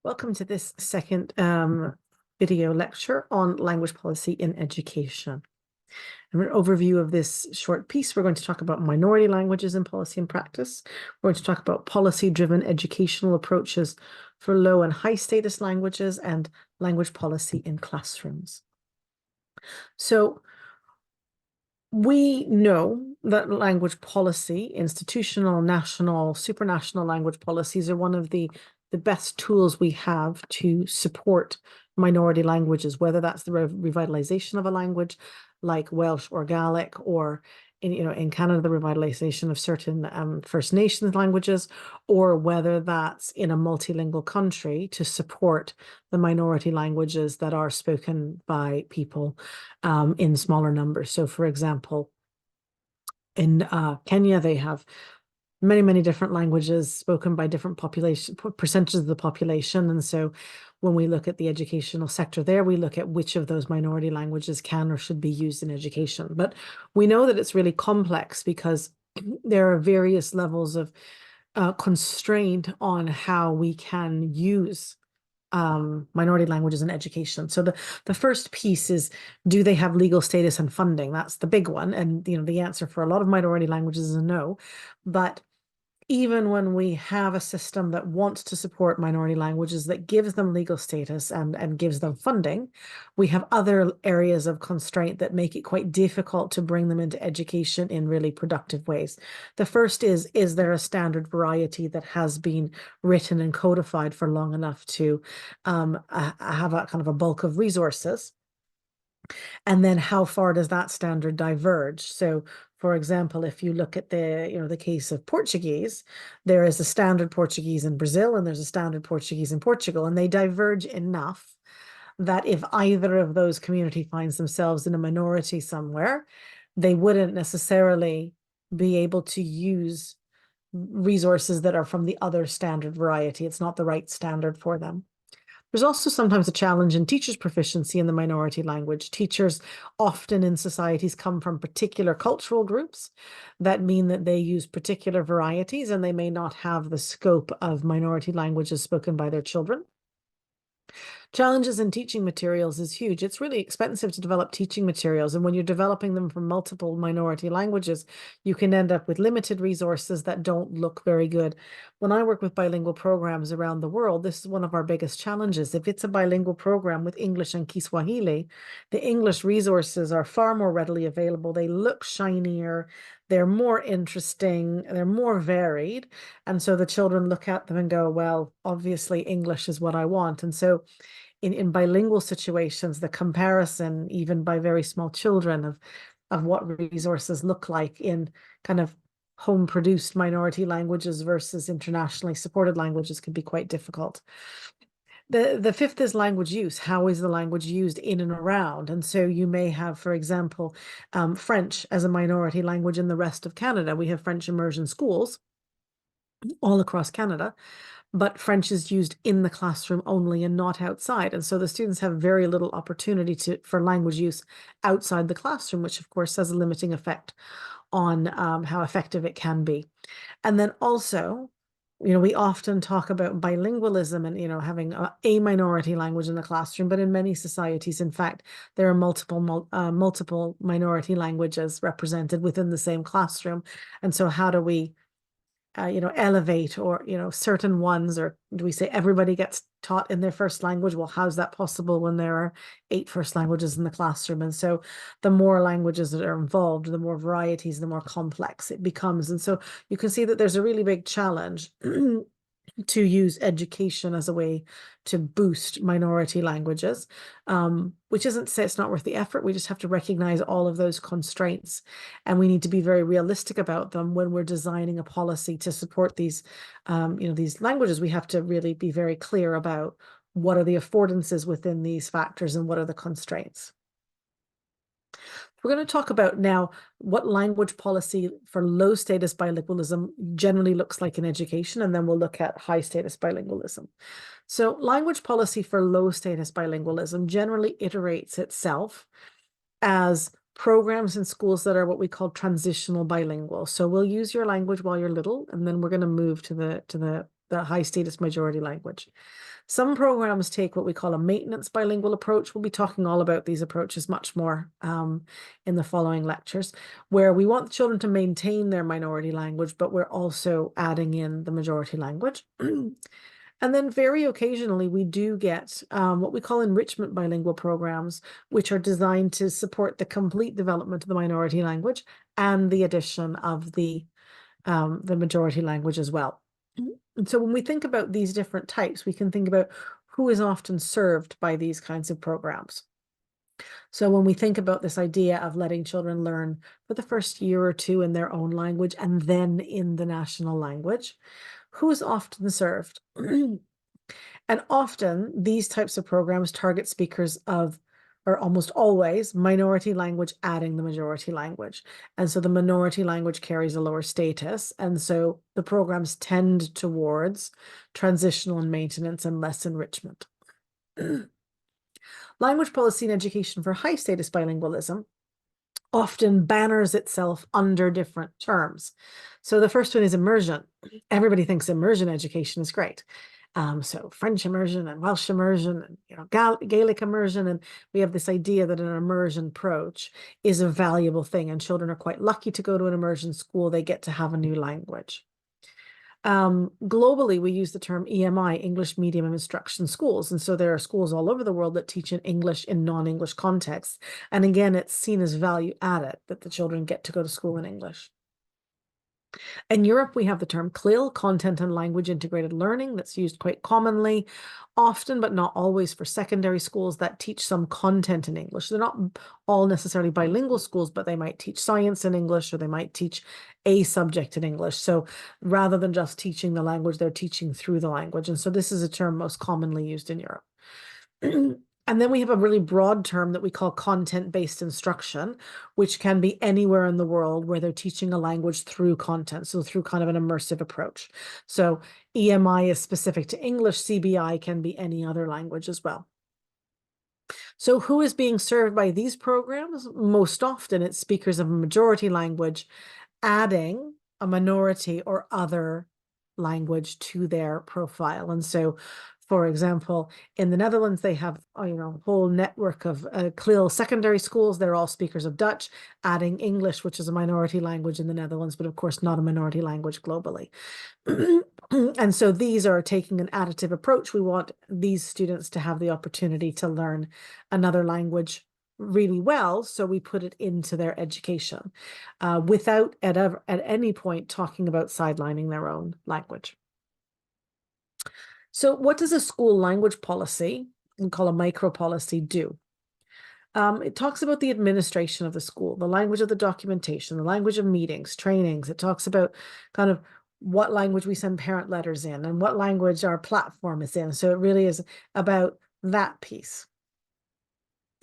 Welcome to this second video lecture on language policy in education. And an overview of this short piece, we're going to talk about minority languages in policy and practice. We're going to talk about policy-driven educational approaches for low and high status languages and language policy in classrooms. So we know that language policy, institutional, national, supranational language policies are one of the best tools we have to support minority languages, whether that's the revitalization of a language like Welsh or Gaelic, or in Canada, the revitalization of certain First Nations languages, or whether that's in a multilingual country to support the minority languages that are spoken by people in smaller numbers. So, for example, in Kenya, they have many different languages spoken by different percentages of the population. And so when we look at the educational sector there, we look at which of those minority languages can or should be used in education. But we know that it's really complex because there are various levels of constraint on how we can use minority languages in education. So the first piece is, do they have legal status and funding? That's the big one. And the answer for a lot of minority languages is no. But even when we have a system that wants to support minority languages, that gives them legal status and gives them funding, we have other areas of constraint that make it quite difficult to bring them into education in really productive ways. The first is there a standard variety that has been written and codified for long enough to have a kind of a bulk of resources? And then how far does that standard diverge? So, for example, if you look at the case of Portuguese, there is a standard Portuguese in Brazil and there's a standard Portuguese in Portugal, and they diverge enough that if either of those community finds themselves in a minority somewhere, they wouldn't necessarily be able to use resources that are from the other standard variety. It's not the right standard for them. There's also sometimes a challenge in teachers' proficiency in the minority language. Teachers often in societies come from particular cultural groups that mean that they use particular varieties, and they may not have the scope of minority languages spoken by their children. Challenges in teaching materials is huge. It's really expensive to develop teaching materials. And when you're developing them from multiple minority languages, you can end up with limited resources that don't look very good. When I work with bilingual programs around the world, this is one of our biggest challenges. If it's a bilingual program with English and Kiswahili, the English resources are far more readily available. They look shinier. They're more interesting, they're more varied. And so the children look at them and go, well, obviously English is what I want. And so in bilingual situations, the comparison, even by very small children, of what resources look like in kind of home-produced minority languages versus internationally supported languages can be quite difficult. The fifth is language use. How is the language used in and around? And so you may have, for example, French as a minority language in the rest of Canada. We have French immersion schools all across Canada, but French is used in the classroom only and not outside. And so the students have very little opportunity for language use outside the classroom, which of course has a limiting effect on how effective it can be. And then also, we often talk about bilingualism and, having a minority language in the classroom, but in many societies, in fact, there are multiple minority languages represented within the same classroom. And so how do we elevate or, certain ones, or do we say everybody gets taught in their first language? Well, how's that possible when there are 8 first languages in the classroom? And so the more languages that are involved, the more varieties, the more complex it becomes. And so you can see that there's a really big challenge to use education as a way to boost minority languages, which isn't to say it's not worth the effort. We just have to recognize all of those constraints, and we need to be very realistic about them when we're designing a policy to support these, these languages. We have to really be very clear about what are the affordances within these factors and what are the constraints. We're going to talk about now what language policy for low status bilingualism generally looks like in education, and then we'll look at high status bilingualism. So language policy for low status bilingualism generally iterates itself as programs in schools that are what we call transitional bilingual. So we'll use your language while you're little, and then we're going to move to the high status majority language. Some programs take what we call a maintenance bilingual approach. We'll be talking all about these approaches much more in the following lectures, where we want the children to maintain their minority language, but we're also adding in the majority language. And then very occasionally we do get what we call enrichment bilingual programs, which are designed to support the complete development of the minority language and the addition of the majority language as well. And so when we think about these different types, we can think about who is often served by these kinds of programs. So when we think about this idea of letting children learn for the first year or two in their own language and then in the national language, who is often served? And often these types of programs target speakers of, or almost always, minority language adding the majority language. And so the minority language carries a lower status. And so the programs tend towards transitional and maintenance and less enrichment. Language policy and education for high status bilingualism often banners itself under different terms. So the first one is immersion. Everybody thinks immersion education is great. So French immersion and Welsh immersion and Gaelic immersion, and we have this idea that an immersion approach is a valuable thing, and children are quite lucky to go to an immersion school. They get to have a new language. Globally, we use the term EMI, English Medium of Instruction Schools. And so there are schools all over the world that teach in English in non-English contexts. And again, it's seen as value added that the children get to go to school in English. In Europe, we have the term CLIL, Content and Language Integrated Learning, that's used quite commonly, often but not always, for secondary schools that teach some content in English. They're not all necessarily bilingual schools, but they might teach science in English, or they might teach a subject in English. So rather than just teaching the language, they're teaching through the language. And so this is a term most commonly used in Europe. And then we have a really broad term that we call content-based instruction, which can be anywhere in the world where they're teaching a language through content, so through kind of an immersive approach. So EMI is specific to English, CBI can be any other language as well. So who is being served by these programs? Most often it's speakers of a majority language adding a minority or other language to their profile. And so, for example, in the Netherlands, they have a whole network of CLIL secondary schools. They're all speakers of Dutch, adding English, which is a minority language in the Netherlands, but of course not a minority language globally. And so these are taking an additive approach. We want these students to have the opportunity to learn another language really well, so we put it into their education without at any point talking about sidelining their own language. So what does a school language policy, we call a micro policy, do? It talks about the administration of the school, the language of the documentation, the language of meetings, trainings. It talks about kind of what language we send parent letters in and what language our platform is in. So it really is about that piece.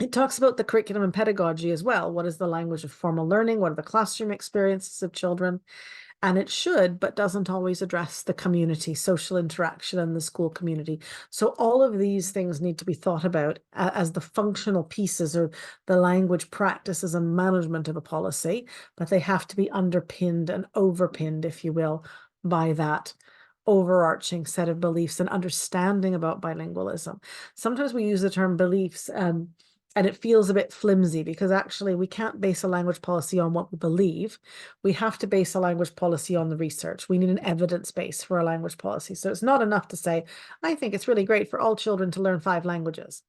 It talks about the curriculum and pedagogy as well. What is the language of formal learning? What are the classroom experiences of children? And it should, but doesn't always address the community, social interaction in the school community. So all of these things need to be thought about as the functional pieces or the language practices and management of a policy, but they have to be underpinned and overpinned, if you will, by that overarching set of beliefs and understanding about bilingualism. Sometimes we use the term beliefs and it feels a bit flimsy, because actually we can't base a language policy on what we believe. We have to base a language policy on the research. We need an evidence base for a language policy. So it's not enough to say, I think it's really great for all children to learn 5 languages.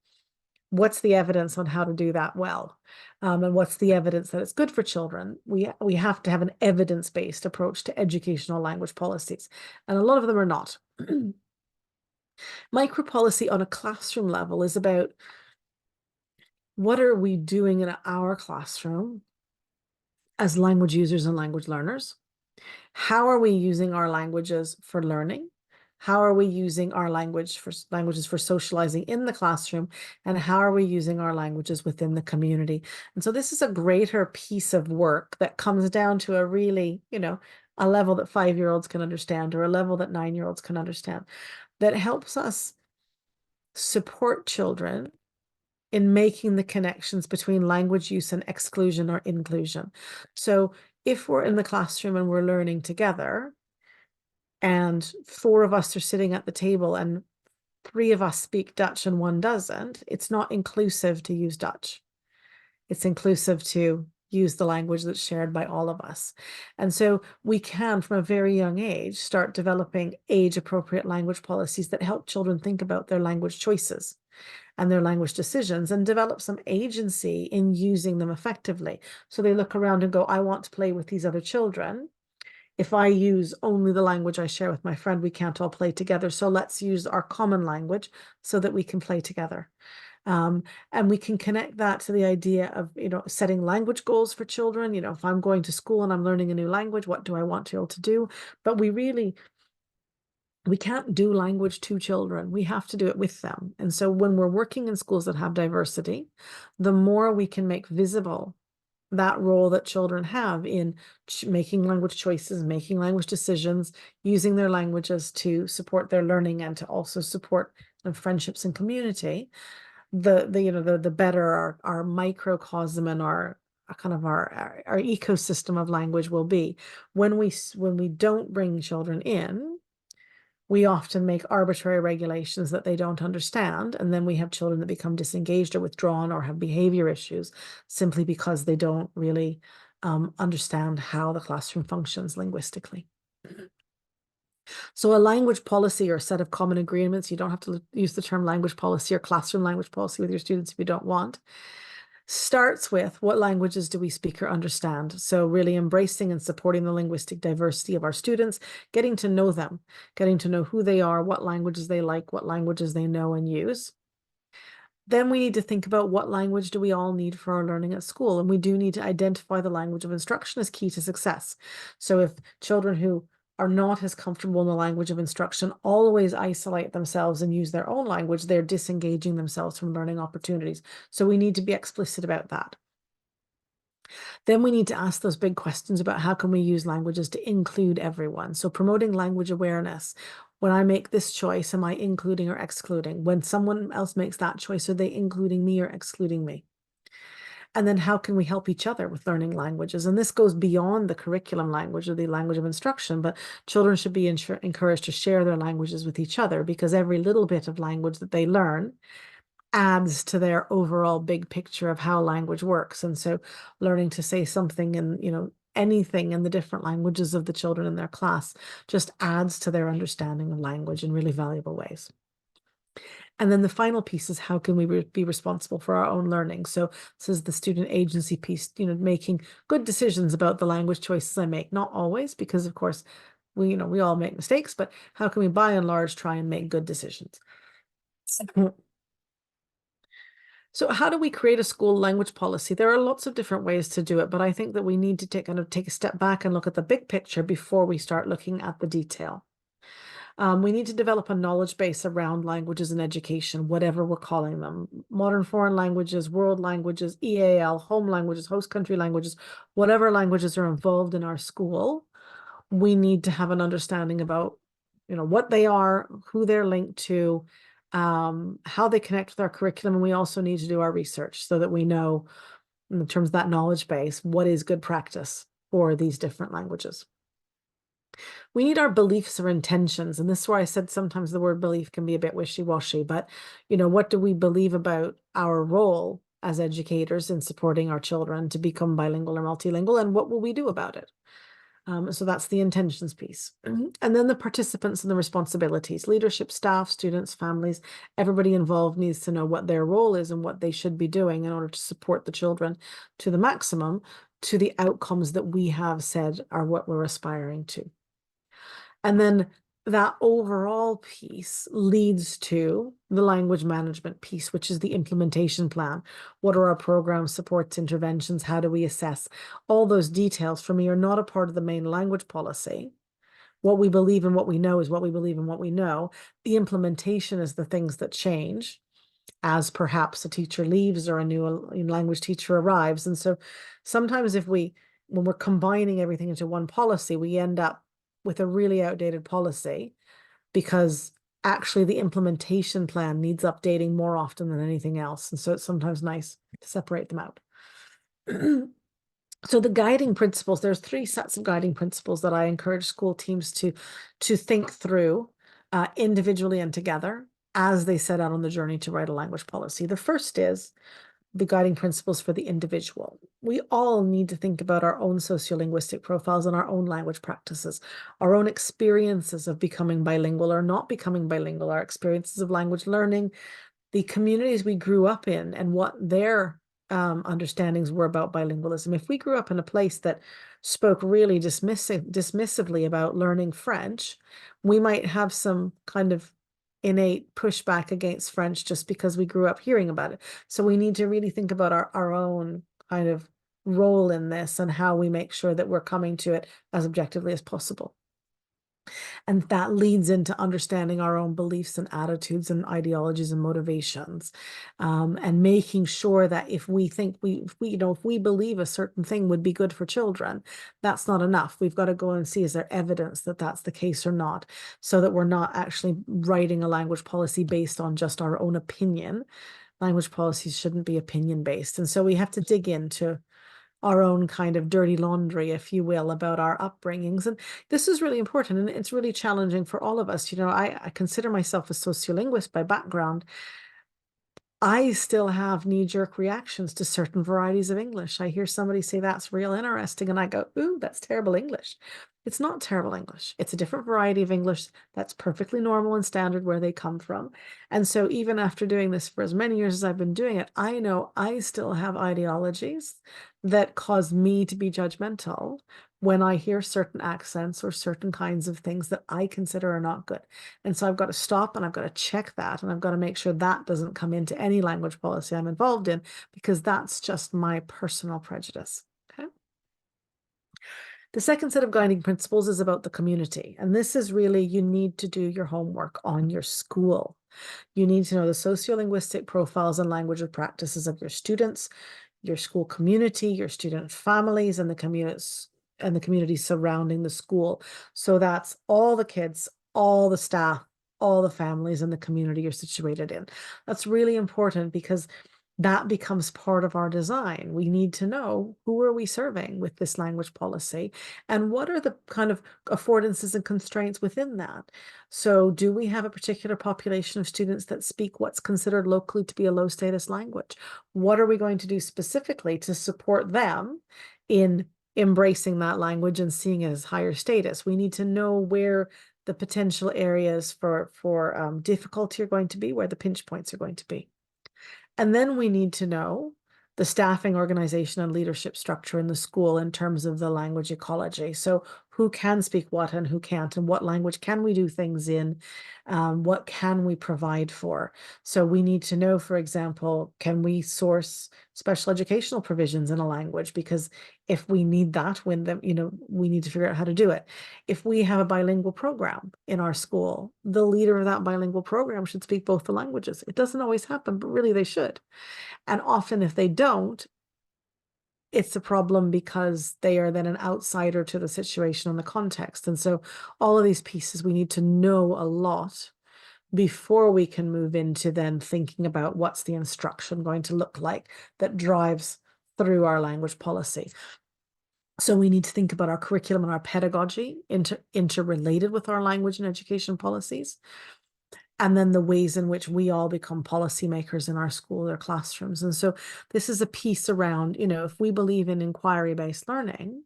What's the evidence on how to do that well? And what's the evidence that it's good for children? We have to have an evidence-based approach to educational language policies. And a lot of them are not. Micro policy on a classroom level is about, what are we doing in our classroom as language users and language learners? How are we using our languages for learning? How are we using our languages for socializing in the classroom? And how are we using our languages within the community? And so this is a greater piece of work that comes down to a really, a level that 5-year-olds can understand, or a level that 9-year-olds can understand, that helps us support children in making the connections between language use and exclusion or inclusion. So if we're in the classroom and we're learning together, and 4 of us are sitting at the table and 3 of us speak Dutch and 1 doesn't, it's not inclusive to use Dutch. It's inclusive to use the language that's shared by all of us. And so we can, from a very young age, start developing age-appropriate language policies that help children think about their language choices and their language decisions and develop some agency in using them effectively. So they look around and go, I want to play with these other children. If I use only the language I share with my friend, we can't all play together. So let's use our common language so that we can play together. And we can connect that to the idea of, setting language goals for children. If I'm going to school and I'm learning a new language, what do I want to be able to do? But we can't do language to children. We have to do it with them. And so when we're working in schools that have diversity, the more we can make visible that role that children have in making language choices, making language decisions, using their languages to support their learning and to also support friendships and community, the better our microcosm and our kind of our ecosystem of language will be. When we don't bring children in, we often make arbitrary regulations that they don't understand, and then we have children that become disengaged or withdrawn or have behavior issues simply because they don't really understand how the classroom functions linguistically. So a language policy or a set of common agreements, you don't have to use the term language policy or classroom language policy with your students if you don't want, starts with what languages do we speak or understand? So really embracing and supporting the linguistic diversity of our students, getting to know them, getting to know who they are, what languages they like, what languages they know and use. Then we need to think about what language do we all need for our learning at school. And we do need to identify the language of instruction as key to success. So if children who are not as comfortable in the language of instruction always isolate themselves and use their own language, they're disengaging themselves from learning opportunities. So we need to be explicit about that. Then we need to ask those big questions about how can we use languages to include everyone. So promoting language awareness. When I make this choice, am I including or excluding? When someone else makes that choice, are they including me or excluding me? And then how can we help each other with learning languages? And this goes beyond the curriculum language or the language of instruction, but children should be encouraged to share their languages with each other, because every little bit of language that they learn adds to their overall big picture of how language works. And so learning to say something in, anything in the different languages of the children in their class just adds to their understanding of language in really valuable ways. And then the final piece is how can we be responsible for our own learning? So this is the student agency piece, making good decisions about the language choices I make. Not always, because of course we all make mistakes, but how can we by and large try and make good decisions? So how do we create a school language policy? There are lots of different ways to do it, but I think that we need to take a step back and look at the big picture before we start looking at the detail. We need to develop a knowledge base around languages and education, whatever we're calling them. Modern foreign languages, world languages, EAL, home languages, host country languages, whatever languages are involved in our school, we need to have an understanding about, what they are, who they're linked to, how they connect with our curriculum. And we also need to do our research so that we know, in terms of that knowledge base, what is good practice for these different languages. We need our beliefs or intentions. And this is where I said sometimes the word belief can be a bit wishy-washy, but what do we believe about our role as educators in supporting our children to become bilingual or multilingual, and what will we do about it? So that's the intentions piece. And then the participants and the responsibilities, leadership, staff, students, families, everybody involved needs to know what their role is and what they should be doing in order to support the children to the maximum, to the outcomes that we have said are what we're aspiring to. And then that overall piece leads to the language management piece, which is the implementation plan. What are our programs, supports, interventions? How do we assess? All those details for me are not a part of the main language policy. What we believe and what we know is what we believe and what we know. The implementation is the things that change as perhaps a teacher leaves or a new language teacher arrives. And so sometimes when we're combining everything into one policy, we end up with a really outdated policy, because actually the implementation plan needs updating more often than anything else. And so it's sometimes nice to separate them out. So the guiding principles, there's 3 sets of guiding principles that I encourage school teams to think through individually and together. as they set out on the journey to write a language policy. The first is the guiding principles for the individual. We all need to think about our own sociolinguistic profiles and our own language practices, our own experiences of becoming bilingual or not becoming bilingual, our experiences of language learning, the communities we grew up in, and what their understandings were about bilingualism. If we grew up in a place that spoke really dismissively about learning French, we might have some kind of innate pushback against French just because we grew up hearing about it. So we need to really think about our own kind of role in this and how we make sure that we're coming to it as objectively as possible. And that leads into understanding our own beliefs and attitudes and ideologies and motivations, and making sure that if we think if we believe a certain thing would be good for children, that's not enough. We've got to go and see, is there evidence that that's the case or not, so that we're not actually writing a language policy based on just our own opinion. Language policies shouldn't be opinion based. And so we have to dig into our own kind of dirty laundry, if you will, about our upbringings. And this is really important, and it's really challenging for all of us. I consider myself a sociolinguist by background. I still have knee-jerk reactions to certain varieties of English. I hear somebody say that's real interesting, and I go, ooh, that's terrible English. It's not terrible English. It's a different variety of English that's perfectly normal and standard where they come from. And so even after doing this for as many years as I've been doing it, I know I still have ideologies that cause me to be judgmental when I hear certain accents or certain kinds of things that I consider are not good. And so I've got to stop and I've got to check that, and I've got to make sure that doesn't come into any language policy I'm involved in, because that's just my personal prejudice. Okay. The second set of guiding principles is about the community. And this is really, you need to do your homework on your school. You need to know the sociolinguistic profiles and language of practices of your students, your school community, your student families, and the communities surrounding the school. So that's all the kids, all the staff, all the families, and the community you're situated in. That's really important because that becomes part of our design. We need to know, who are we serving with this language policy, and what are the kind of affordances and constraints within that? So do we have a particular population of students that speak what's considered locally to be a low status language? What are we going to do specifically to support them in embracing that language and seeing it as higher status? We need to know where the potential areas for difficulty are going to be, where the pinch points are going to be. And then we need to know the staffing, organization, and leadership structure in the school in terms of the language ecology. So who can speak what and who can't, and what language can we do things in? What can we provide for? So we need to know, for example, can we source special educational provisions in a language? Because if we need that, when we need to figure out how to do it. If we have a bilingual program in our school, the leader of that bilingual program should speak both the languages. It doesn't always happen, but really they should. And often if they don't, it's a problem because they are then an outsider to the situation and the context. And so all of these pieces, we need to know a lot before we can move into then thinking about what's the instruction going to look like that drives through our language policy. So we need to think about our curriculum and our pedagogy interrelated with our language and education policies. And then the ways in which we all become policymakers in our school or classrooms. And so this is a piece around, if we believe in inquiry-based learning,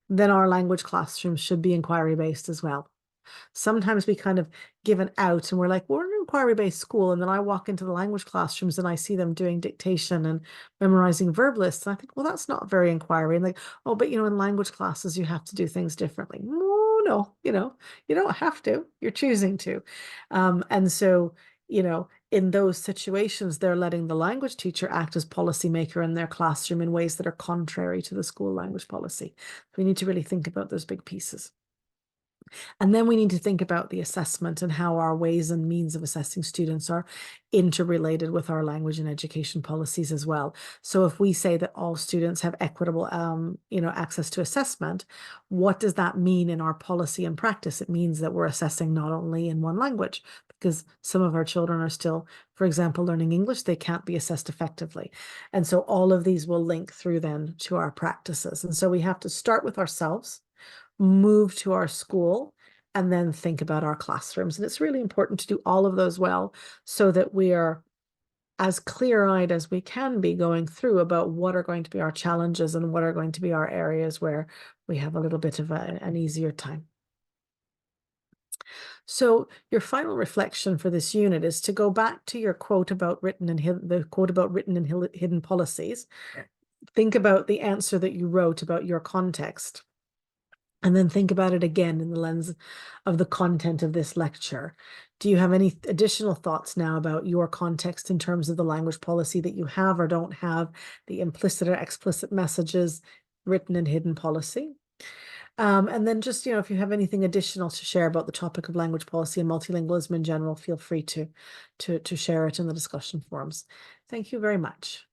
then our language classrooms should be inquiry-based as well. Sometimes we kind of give an out and we're like, we're an inquiry-based school. And then I walk into the language classrooms and I see them doing dictation and memorizing verb lists. And I think, well, that's not very inquiry. And like, oh, but in language classes, you have to do things differently. No, you don't have to, you're choosing to. And so, in those situations, they're letting the language teacher act as policymaker in their classroom in ways that are contrary to the school language policy. We need to really think about those big pieces. And then we need to think about the assessment and how our ways and means of assessing students are interrelated with our language and education policies as well. So if we say that all students have equitable, access to assessment, what does that mean in our policy and practice? It means that we're assessing not only in one language, because some of our children are still, for example, learning English, they can't be assessed effectively. And so all of these will link through then to our practices. And so we have to start with ourselves, move to our school, and then think about our classrooms. And it's really important to do all of those well so that we are as clear-eyed as we can be going through about what are going to be our challenges and what are going to be our areas where we have a little bit of an easier time. So your final reflection for this unit is to go back to your quote about written and the quote about written and hidden policies. Think about the answer that you wrote about your context. And then think about it again in the lens of the content of this lecture. Do you have any additional thoughts now about your context in terms of the language policy that you have or don't have, the implicit or explicit messages, written and hidden policy? And then just, if you have anything additional to share about the topic of language policy and multilingualism in general, feel free to share it in the discussion forums. Thank you very much.